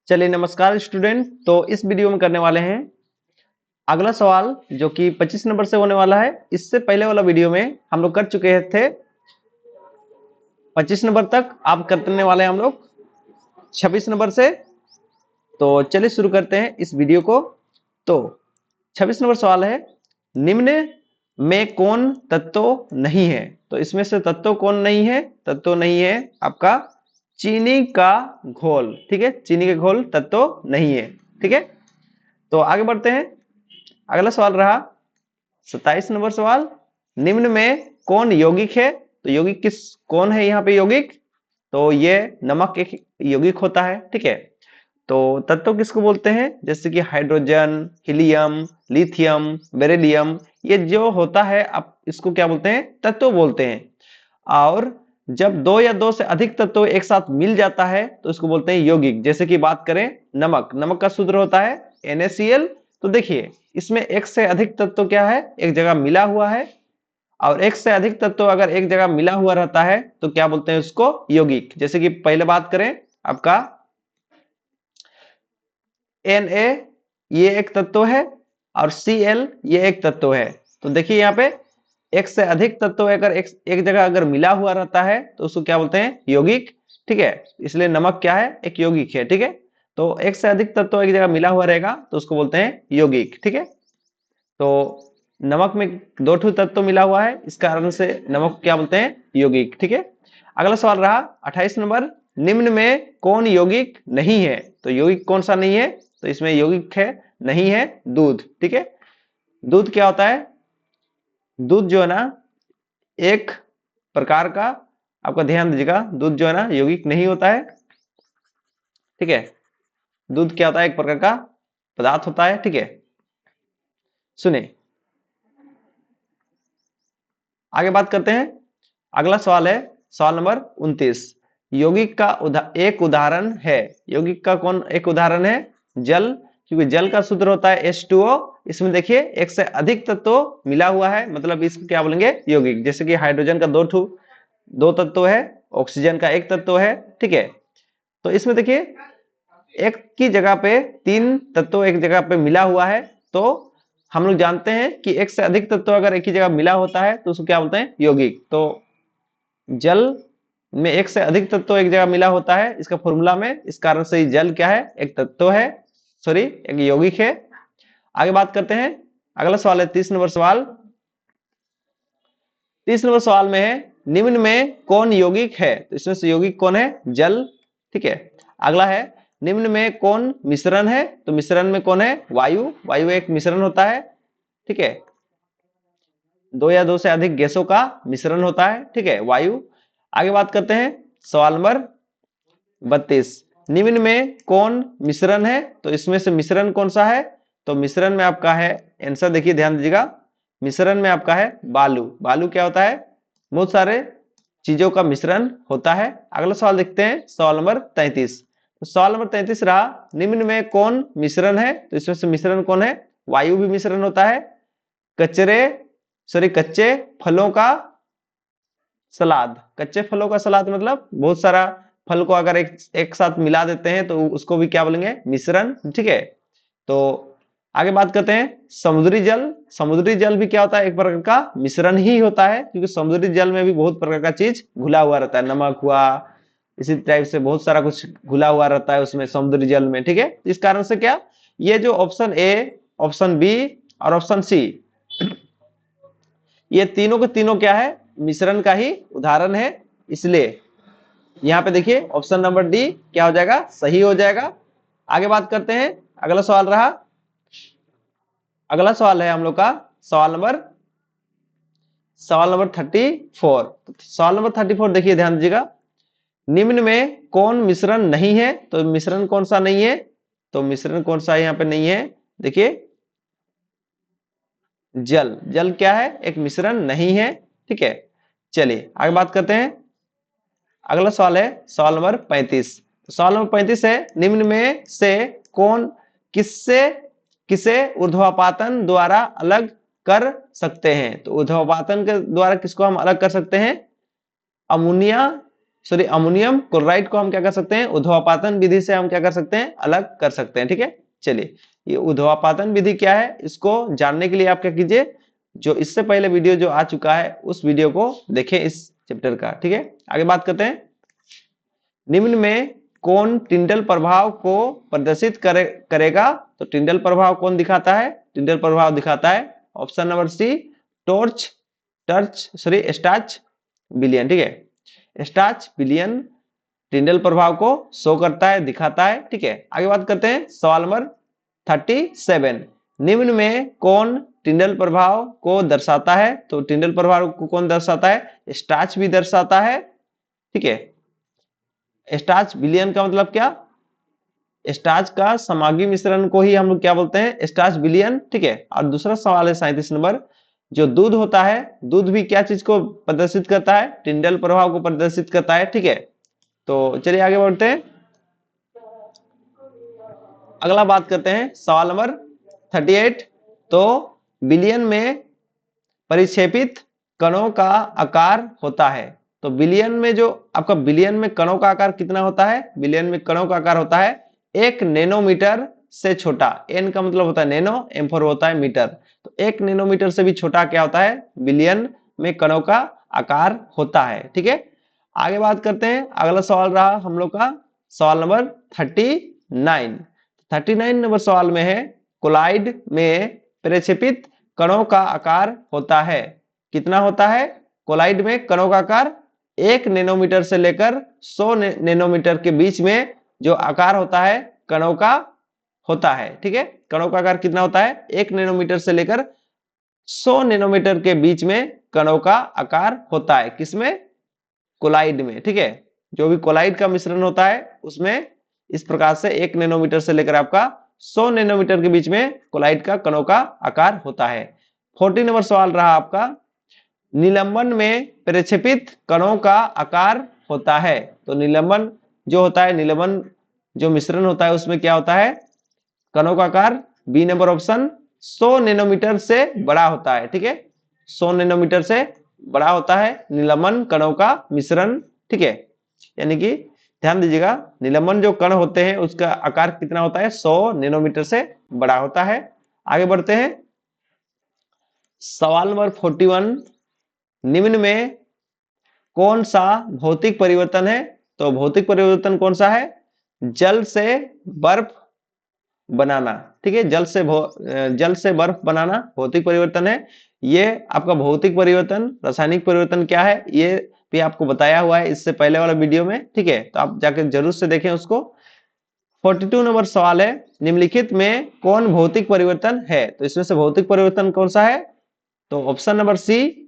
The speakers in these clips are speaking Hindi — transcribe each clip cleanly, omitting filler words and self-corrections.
चलिए नमस्कार स्टूडेंट। तो इस वीडियो में करने वाले हैं अगला सवाल जो कि 25 नंबर से होने वाला है। इससे पहले वाला वीडियो में हम लोग कर चुके थे 25 नंबर तक, आप करने वाले हैं हम लोग 26 नंबर से। तो चलिए शुरू करते हैं इस वीडियो को। तो 26 नंबर सवाल है, निम्न में कौन तत्व नहीं है। तो इसमें से तत्व कौन नहीं है? तत्व नहीं है आपका चीनी का घोल। ठीक है, चीनी का घोल तत्व नहीं है। ठीक है, तो आगे बढ़ते हैं। अगला सवाल रहा 27 नंबर सवाल, निम्न में कौन यौगिक है। तो यौगिक कौन है यहाँ पे यौगिक? तो ये नमक एक यौगिक होता है। ठीक है, तो तत्व किसको बोलते हैं? जैसे कि हाइड्रोजन, हीलियम, लिथियम, बेरिलियम, ये जो होता है आप इसको क्या बोलते हैं? तत्व बोलते हैं। और जब दो या दो से अधिक तत्व एक साथ मिल जाता है तो इसको बोलते हैं यौगिक। जैसे कि बात करें नमक, नमक का सूत्र होता है NaCl। तो देखिए इसमें एक से अधिक तत्व क्या है? एक जगह मिला हुआ है। और एक से अधिक तत्व अगर एक जगह मिला हुआ रहता है तो क्या बोलते हैं उसको? यौगिक। जैसे कि पहले बात करें आपका Na, ये एक तत्व है, और Cl ये एक तत्व है। तो देखिए यहाँ पे एक से अधिक तत्व अगर एक जगह अगर मिला हुआ रहता है तो उसको क्या बोलते हैं? यौगिक। ठीक है, इसलिए नमक क्या है? एक यौगिक है। ठीक है, तो एक से अधिक तत्व एक जगह मिला हुआ रहेगा तो उसको बोलते हैं यौगिक। ठीक है, तो नमक में दो ठो तत्व मिला हुआ है, इस कारण से नमक को क्या बोलते हैं? यौगिक। ठीक है, अगला सवाल रहा 28 नंबर, निम्न में कौन यौगिक नहीं है। तो यौगिक कौन सा नहीं है? तो इसमें यौगिक है नहीं है दूध। ठीक है, दूध क्या होता है? दूध जो है ना एक प्रकार का, आपका ध्यान दीजिएगा, दूध जो है ना यौगिक नहीं होता है। ठीक है, दूध क्या होता है? एक प्रकार का पदार्थ होता है। ठीक है, सुने आगे बात करते हैं। अगला सवाल है सवाल नंबर 29, यौगिक का एक उदाहरण है। यौगिक का कौन एक उदाहरण है? जल, क्योंकि जल का सूत्र होता है H2O। इसमें देखिए एक से अधिक तत्व मिला हुआ है, मतलब इसको क्या बोलेंगे? यौगिक। जैसे कि हाइड्रोजन का दो तत्व है, ऑक्सीजन का एक तत्व है। ठीक है, तो इसमें देखिए एक की जगह पे तीन तत्व एक जगह पे मिला हुआ है। तो हम लोग जानते हैं कि एक से अधिक तत्व अगर एक ही जगह मिला होता है तो उसको क्या बोलते हैं? यौगिक। तो जल में एक से अधिक तत्व एक जगह मिला होता है इसका फॉर्मूला में, इस कारण से जल क्या है? एक तत्व है, सॉरी एक यौगिक है। आगे बात करते हैं। अगला सवाल है 30 नंबर सवाल। 30 नंबर सवाल में है, निम्न में कौन यौगिक है। तो इसमें से यौगिक कौन है? जल। ठीक है, अगला है निम्न में कौन मिश्रण है। तो मिश्रण में कौन है? वायु। वायु एक मिश्रण होता है। ठीक है, दो या दो से अधिक गैसों का मिश्रण होता है। ठीक है, वायु। आगे बात करते हैं सवाल नंबर 32, निम्न में कौन मिश्रण है। तो इसमें से मिश्रण कौन सा है? तो मिश्रण में आपका है, आंसर देखिए ध्यान दीजिएगा, मिश्रण में आपका है बालू। बालू क्या होता है? बहुत सारे चीजों का मिश्रण होता है। अगला सवाल देखते हैं सवाल नंबर 33। तो सवाल नंबर 33 रहा, निम्न में कौन मिश्रण है। तो इसमें से मिश्रण कौन है? वायु भी मिश्रण होता है। कचरे सॉरी कच्चे फलों का सलाद। कच्चे फलों का सलाद मतलब बहुत सारा फल को अगर एक साथ मिला देते हैं तो उसको भी क्या बोलेंगे? मिश्रण। ठीक है, तो आगे बात करते हैं समुद्री जल। समुद्री जल भी क्या होता है? एक प्रकार का मिश्रण ही होता है, क्योंकि समुद्री जल में भी बहुत प्रकार का चीज घुला हुआ रहता है। नमक हुआ, इसी टाइप से बहुत सारा कुछ घुला हुआ रहता है उसमें समुद्री जल में। ठीक है, इस कारण से क्या ये जो ऑप्शन ए, ऑप्शन बी और ऑप्शन सी, ये तीनों के तीनों क्या है? मिश्रण का ही उदाहरण है। इसलिए यहाँ पे देखिए ऑप्शन नंबर डी क्या हो जाएगा? सही हो जाएगा। आगे बात करते हैं। अगला सवाल रहा, अगला सवाल है हम लोग का सवाल नंबर 34। सवाल नंबर 34 देखिए ध्यान दीजिएगा, निम्न में कौन मिश्रण नहीं है। तो मिश्रण कौन सा नहीं है? तो मिश्रण कौन सा यहाँ पे नहीं है? देखिए जल। जल क्या है? एक मिश्रण नहीं है। ठीक है, चलिए आगे बात करते हैं। अगला सवाल है सवाल नंबर 35। सवाल नंबर 35 है, निम्न में से कौन किससे किसे ऊर्ध्वापातन द्वारा अलग कर सकते हैं। तो ऊर्ध्वापातन के द्वारा किसको हम अलग कर सकते हैं? अमोनिया सॉरी अमोनियम क्लोराइड को हम क्या कर सकते हैं, ऊर्ध्वापातन विधि से हम क्या कर सकते हैं, अलग कर सकते हैं। ठीक है, चलिए ये ऊर्ध्वापातन विधि क्या है, इसको जानने के लिए आप क्या कीजिए, जो इससे पहले वीडियो जो आ चुका है उस वीडियो को देखें इस चैप्टर का। ठीक है, आगे बात करते हैं। निम्न में कौन टिंडल प्रभाव को प्रदर्शित करेगा, तो टिंडल प्रभाव कौन दिखाता है, टिंडल प्रभाव दिखाता है ऑप्शन नंबर सी, टॉर्च टर्च सॉरी स्टार्च विलियन। ठीक है, स्टार्च विलियन टिंडल प्रभाव को शो करता है, दिखाता है। ठीक है, आगे बात करते हैं सवाल नंबर 37। निम्न में कौन टिंडल प्रभाव को दर्शाता है, तो टिंडल प्रभाव को कौन दर्शाता है, स्टार्च भी दर्शाता है। ठीक है, स्टार्च विलियन का मतलब क्या, स्टार्च का समागी मिश्रण को ही हम लोग क्या बोलते हैं, स्टार्च विलियन। ठीक है, और दूसरा सवाल है 37 नंबर, जो दूध होता है, दूध भी क्या चीज को प्रदर्शित करता है, टिंडल प्रभाव को प्रदर्शित करता है। ठीक है, तो चलिए आगे बढ़ते हैं, अगला बात करते हैं सवाल नंबर 38। तो विलियन में परिक्षेपित कणों का आकार होता है, तो विलियन में जो आपका विलियन में कणों का आकार कितना होता है, विलियन में कणों का आकार होता है 1 नैनोमीटर से छोटा, एन का मतलब होता है नैनो, एम फॉर होता है मीटर, तो 1 नैनोमीटर से भी छोटा क्या होता है, विलियन में कणों का आकार होता है। ठीक है, आगे बात करते हैं, अगला सवाल रहा हम लोग का सवाल नंबर 39। 39 नंबर सवाल में है, कोलाइड में प्रक्षेपित कणों का आकार होता है, कितना होता है, कोलाइड में कणों का आकार 1 नैनोमीटर से लेकर 100 नैनोमीटर के बीच में जो आकार होता है कणों का होता है। ठीक है, कणों का आकार कितना होता है, 1 नैनोमीटर से लेकर 100 नैनोमीटर के बीच में कणों का आकार होता है, किसमें, कोलाइड में। ठीक है, जो भी कोलाइड का मिश्रण होता है उसमें इस प्रकार से 1 नैनोमीटर से लेकर आपका 100 नैनोमीटर के बीच में कोलाइड का कणों का आकार होता है। 40 नंबर सवाल रहा आपका, निलंबन में प्रक्षेपित कणों का आकार होता है, तो निलंबन जो होता है, निलंबन जो मिश्रण होता है उसमें क्या होता है, कणों का आकार बी नंबर ऑप्शन 100 नैनोमीटर से बड़ा होता है। ठीक है, 100 नैनोमीटर से बड़ा होता है निलंबन कणों का मिश्रण। ठीक है, यानी कि ध्यान दीजिएगा, निलंबन जो कण होते हैं उसका आकार कितना होता है, 100 नैनोमीटर से बड़ा होता है। आगे बढ़ते हैं सवाल नंबर 41। निम्न में कौन सा भौतिक परिवर्तन है, तो भौतिक परिवर्तन कौन सा है, जल से बर्फ बनाना। ठीक है, जल से बर्फ बनाना भौतिक परिवर्तन है। ये आपका भौतिक परिवर्तन, रासायनिक परिवर्तन क्या है ये भी आपको बताया हुआ है इससे पहले वाला वीडियो में। ठीक है, तो आप जाकर जरूर से देखें उसको। 42 नंबर सवाल है, निम्नलिखित में कौन भौतिक परिवर्तन है, तो इसमें से भौतिक परिवर्तन कौन सा है, तो ऑप्शन नंबर सी,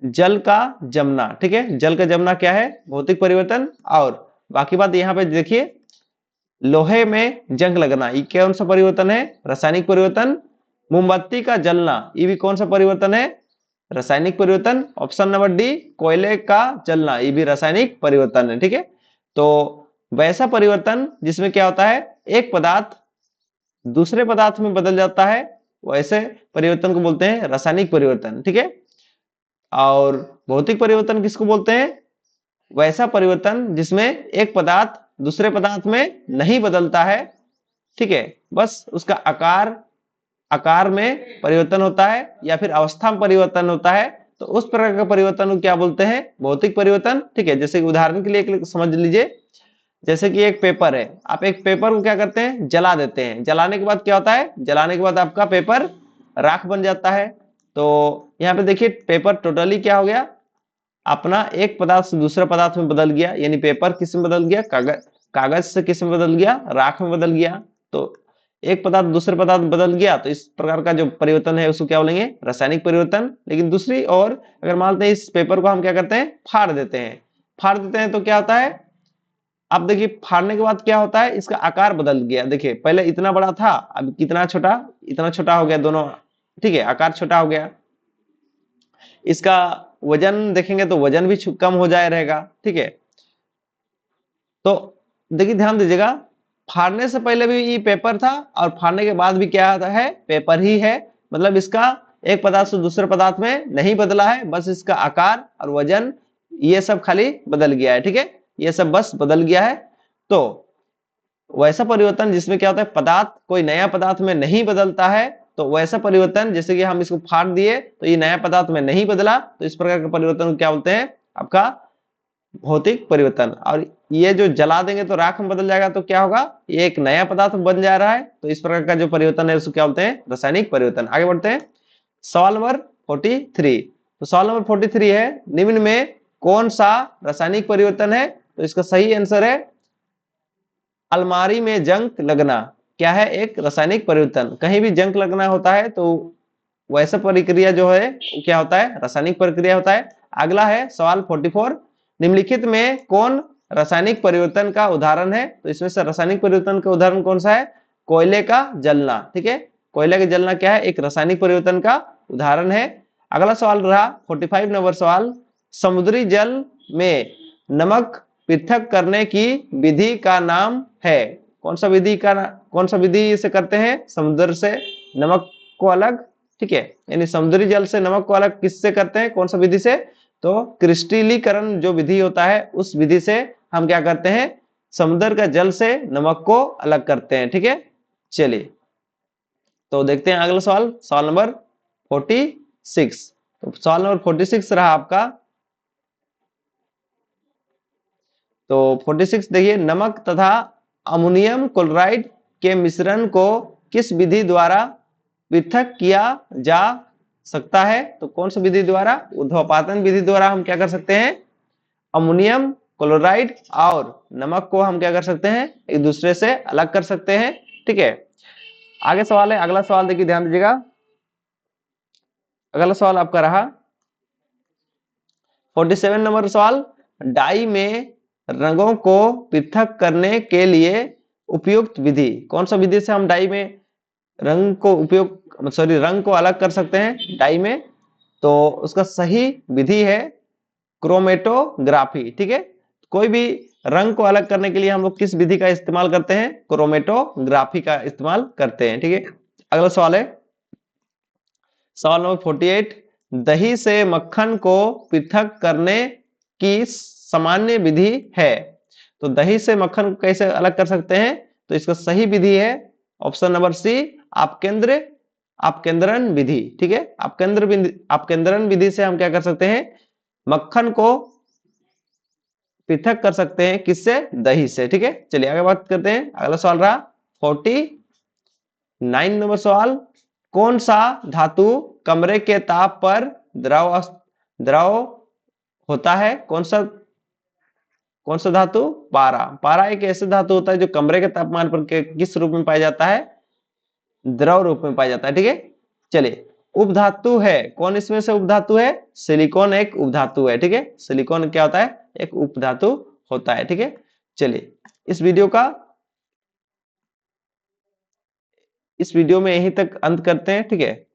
जल का जमना। ठीक है, जल का जमना क्या है, भौतिक परिवर्तन। और बाकी बात यहाँ पे देखिए, लोहे में जंग लगना, ये कौन सा परिवर्तन है, रासायनिक परिवर्तन। मोमबत्ती का जलना, ये भी कौन सा परिवर्तन है, रासायनिक परिवर्तन। ऑप्शन नंबर डी, कोयले का जलना, ये भी रासायनिक परिवर्तन है। ठीक है, तो वैसा परिवर्तन जिसमें क्या होता है, एक पदार्थ दूसरे पदार्थ में बदल जाता है, वैसे परिवर्तन को बोलते हैं रासायनिक परिवर्तन। ठीक है, और भौतिक परिवर्तन किसको बोलते हैं, वैसा परिवर्तन जिसमें एक पदार्थ दूसरे पदार्थ में नहीं बदलता है। ठीक है, बस उसका आकार में परिवर्तन होता है या फिर अवस्था में परिवर्तन होता है, तो उस प्रकार का परिवर्तन को क्या बोलते हैं, भौतिक परिवर्तन। ठीक है, जैसे उदाहरण के लिए एक समझ लीजिए, जैसे कि एक पेपर है, आप एक पेपर को क्या करते हैं, जला देते हैं, जलाने के बाद क्या होता है, जलाने के बाद आपका पेपर राख बन जाता है। तो यहाँ पे देखिए पेपर टोटली क्या हो गया, अपना एक पदार्थ से दूसरे पदार्थ में बदल गया, यानी पेपर किस में बदल गया, कागज से किस में बदल गया, राख में बदल गया। तो एक पदार्थ दूसरे पदार्थ में बदल गया, तो इस प्रकार का जो परिवर्तन है उसको क्या बोलेंगे, रासायनिक परिवर्तन। लेकिन दूसरी ओर अगर मानते हैं इस पेपर को हम क्या करते हैं, फाड़ देते हैं, फाड़ देते हैं तो क्या होता है, अब देखिए फाड़ने के बाद क्या होता है, इसका आकार बदल गया। देखिए पहले इतना बड़ा था, अब कितना छोटा, इतना छोटा हो गया दोनों। ठीक है, आकार छोटा हो गया। इसका वजन देखेंगे तो वजन भी कम हो जाए रहेगा। ठीक है, तो देखिए ध्यान दीजिएगा, फाड़ने से पहले भी ये पेपर था और फाड़ने के बाद भी क्या है, पेपर ही है। मतलब इसका एक पदार्थ से दूसरे पदार्थ में नहीं बदला है, बस इसका आकार और वजन ये सब खाली बदल गया है, ठीक है, ये सब बस बदल गया है। तो वैसा परिवर्तन जिसमें क्या होता है, पदार्थ कोई नया पदार्थ में नहीं बदलता है, तो वैसा परिवर्तन जैसे कि हम इसको फाड़ दिए तो ये नया पदार्थ में नहीं बदला, तो इस प्रकार के परिवर्तन को क्या बोलते हैं, आपका भौतिक परिवर्तन। और ये जो जला देंगे तो राख में बदल जाएगा, तो क्या होगा, ये एक नया पदार्थ बन जा रहा है, तो इस प्रकार का जो परिवर्तन है उसको क्या बोलते हैं, रासायनिक परिवर्तन। आगे बढ़ते हैं, सवाल नंबर 43। तो सवाल नंबर 43 है, निम्न में कौन सा रासायनिक परिवर्तन है, तो इसका सही आंसर है अलमारी में जंग लगना। क्या है, एक रासायनिक परिवर्तन। कहीं भी जंग लगना होता है तो वैसा प्रक्रिया जो है क्या होता है, रासायनिक प्रक्रिया होता है। अगला है सवाल 44, निम्नलिखित में कौन रासायनिक परिवर्तन का उदाहरण है, तो इसमें से रासायनिक परिवर्तन का उदाहरण कौन सा है, कोयले का जलना, ठीक है, कोयले का जलना क्या है, एक रासायनिक परिवर्तन का उदाहरण है। अगला सवाल रहा 45 नंबर सवाल, समुद्री जल में नमक पृथक करने की विधि का नाम है। कौन सा विधि से करते हैं, समुद्र से नमक को अलग, ठीक है, यानी समुद्री जल से नमक को अलग किससे करते हैं, कौन सा विधि से, तो क्रिस्टलीकरण जो विधि होता है उस विधि से हम क्या करते हैं, समुद्र का जल से नमक को अलग करते हैं, ठीक है। चलिए तो देखते हैं अगला सवाल, सवाल नंबर 46। तो सवाल नंबर 46 रहा आपका, तो 46 देखिए, नमक तथा अमोनियम क्लोराइड के मिश्रण को किस विधि द्वारा पृथक किया जा सकता है, तो कौन सी विधि द्वारा, ऊर्ध्वपातन विधि द्वारा हम क्या कर सकते हैं, अमोनियम क्लोराइड और नमक को हम क्या कर सकते हैं, एक दूसरे से अलग कर सकते हैं, ठीक है। आगे सवाल है, अगला सवाल देखिए ध्यान दीजिएगा, अगला सवाल आपका रहा 47 नंबर सवाल, डाई में रंगों को पृथक करने के लिए उपयुक्त विधि, कौन सा विधि से हम डाई में रंग को अलग कर सकते हैं डाई में, तो उसका सही विधि है क्रोमेटोग्राफी, ठीक है। कोई भी रंग को अलग करने के लिए हम लोग किस विधि का इस्तेमाल करते हैं, क्रोमेटोग्राफी का इस्तेमाल करते हैं, ठीक है। अगला सवाल है सवाल नंबर 48, दही से मक्खन को पृथक करने की सामान्य विधि है, तो दही से मक्खन को कैसे अलग कर सकते हैं, तो इसका सही विधि है ऑप्शन नंबर सी, अपकेंद्रण विधि, ठीक है। अपकेंद्रण विधि से हम क्या कर सकते हैं, मक्खन को पृथक कर सकते हैं, किससे, दही से, ठीक है। चलिए आगे बात करते हैं, अगला सवाल रहा 49 नंबर सवाल, कौन सा धातु कमरे के ताप पर द्रव होता है, कौन सा धातु, पारा एक ऐसा धातु होता है जो कमरे के तापमान पर किस रूप में पाया जाता है, द्रव रूप में पाया जाता है, ठीक है। चलिए उपधातु है, कौन इसमें से उपधातु है, सिलिकॉन एक उपधातु है, ठीक है, सिलिकॉन क्या होता है, एक उपधातु होता है, ठीक है। चलिए इस वीडियो में यहीं तक अंत करते हैं, ठीक है,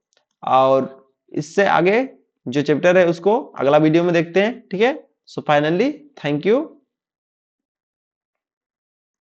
और इससे आगे जो चैप्टर है उसको अगला वीडियो में देखते हैं, ठीक है। So finally thank you.